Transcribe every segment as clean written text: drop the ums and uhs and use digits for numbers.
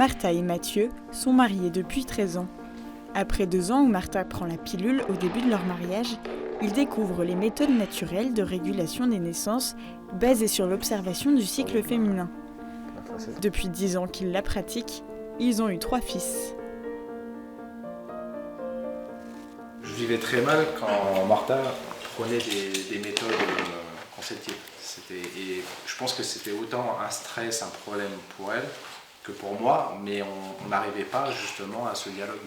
Martha et Mathieu sont mariés depuis 13 ans. Après 2 ans où Martha prend la pilule au début de leur mariage, ils découvrent les méthodes naturelles de régulation des naissances basées sur l'observation du cycle féminin. Depuis 10 ans qu'ils la pratiquent, ils ont eu 3 fils. Je vivais très mal quand Martha prenait des méthodes conceptives. Et je pense que c'était autant un stress, un problème pour elle que pour moi, mais on n'arrivait pas justement à ce dialogue.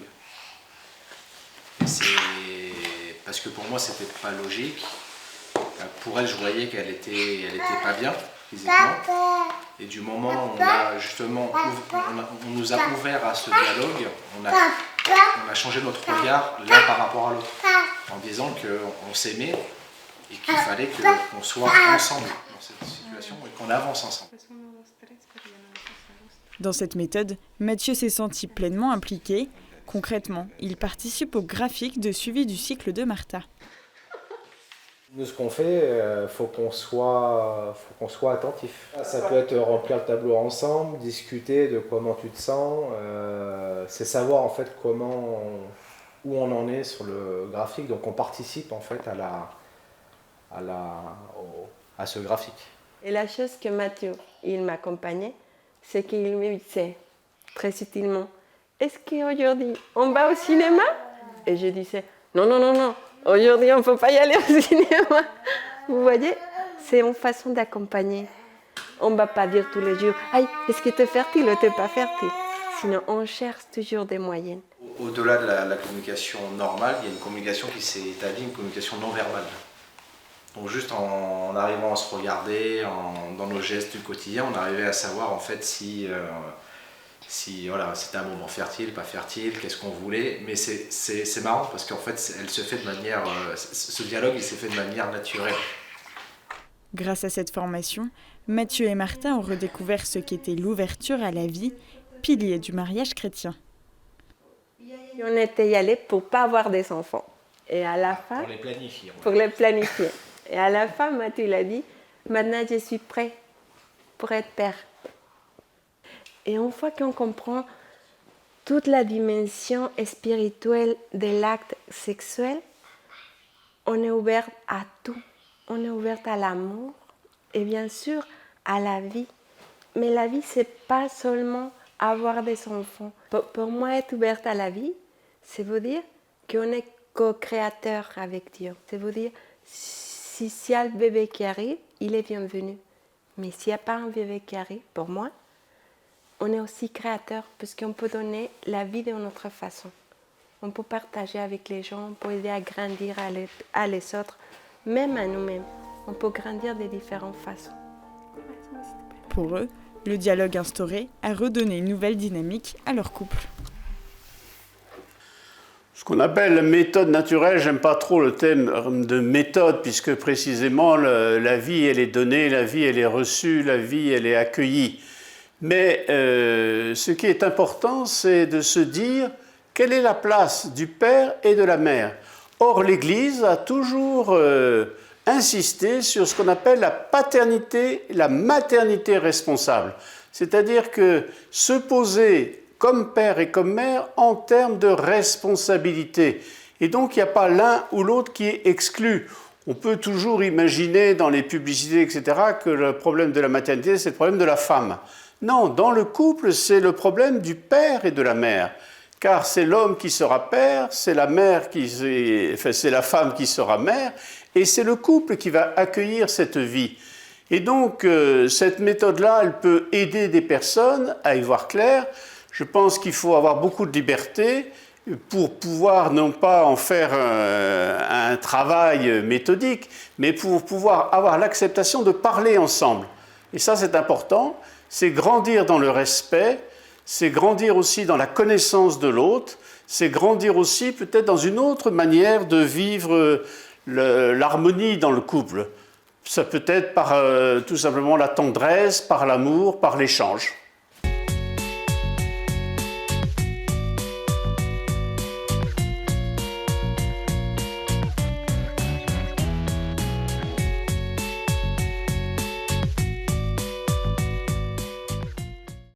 Parce que pour moi, c'était pas logique. Pour elle, je voyais qu'elle était pas bien physiquement. Et du moment où on nous a ouvert à ce dialogue, on a changé notre regard l'un par rapport à l'autre, en disant qu'on s'aimait et qu'il fallait qu'on soit ensemble dans cette situation et qu'on avance ensemble. Dans cette méthode, Mathieu s'est senti pleinement impliqué. Concrètement, il participe au graphique de suivi du cycle de Martha. Nous, ce qu'on fait, faut qu'on soit attentif. Ça peut être remplir le tableau ensemble, discuter de comment tu te sens. C'est savoir en fait où on en est sur le graphique. Donc on participe en fait à ce graphique. Et la chose que Mathieu, il m'accompagnait, c'est qu'il me disait très subtilement, est-ce qu'aujourd'hui on va au cinéma? Et je disais, non. Aujourd'hui, on ne peut pas y aller au cinéma. Vous voyez, c'est une façon d'accompagner. On ne va pas dire tous les jours, « Aïe, est-ce que tu es fertile ou tu n'es pas fertile ?» Sinon, on cherche toujours des moyens. Au-delà de la communication normale, il y a une communication qui s'est établie, une communication non verbale. Donc juste en arrivant à se regarder, dans nos gestes du quotidien, on arrivait à savoir en fait si c'était un moment fertile, pas fertile, qu'est-ce qu'on voulait, mais c'est marrant parce qu'en fait elle se fait de manière, ce dialogue il s'est fait de manière naturelle. Grâce à cette formation, Mathieu et Martha ont redécouvert ce qu'était l'ouverture à la vie, pilier du mariage chrétien. On était y allés pour ne pas avoir des enfants. Et à la fin, pour les planifier. Et à la fin, Mathieu il a dit, maintenant je suis prêt pour être père. Et une fois qu'on comprend toute la dimension spirituelle de l'acte sexuel, on est ouvert à tout. On est ouvert à l'amour et bien sûr à la vie. Mais la vie, ce n'est pas seulement avoir des enfants. Pour moi, être ouverte à la vie, c'est vous dire qu'on est co-créateur avec Dieu. C'est vous dire, s'il y a un bébé qui arrive, il est bienvenu. Mais s'il n'y a pas un bébé qui arrive, pour moi, on est aussi créateur parce qu'on peut donner la vie de notre façon. On peut partager avec les gens, on peut aider à grandir à les autres, même à nous-mêmes. On peut grandir de différentes façons. Pour eux, le dialogue instauré a redonné une nouvelle dynamique à leur couple. Ce qu'on appelle méthode naturelle, j'aime pas trop le terme de méthode puisque précisément la vie elle est donnée, la vie elle est reçue, la vie elle est accueillie. Mais ce qui est important, c'est de se dire quelle est la place du père et de la mère. Or, l'Église a toujours insisté sur ce qu'on appelle la paternité, la maternité responsable. C'est-à-dire que se poser comme père et comme mère en termes de responsabilité. Et donc, il n'y a pas l'un ou l'autre qui est exclu. On peut toujours imaginer dans les publicités, etc., que le problème de la maternité, c'est le problème de la femme. Non, dans le couple, c'est le problème du père et de la mère. Car c'est l'homme qui sera père, c'est la femme qui sera mère, et c'est le couple qui va accueillir cette vie. Et donc, cette méthode-là, elle peut aider des personnes à y voir clair. Je pense qu'il faut avoir beaucoup de liberté pour pouvoir non pas en faire un travail méthodique, mais pour pouvoir avoir l'acceptation de parler ensemble. Et ça, c'est important. C'est grandir dans le respect, c'est grandir aussi dans la connaissance de l'autre, c'est grandir aussi peut-être dans une autre manière de vivre l'harmonie dans le couple. Ça peut être par tout simplement la tendresse, par l'amour, par l'échange.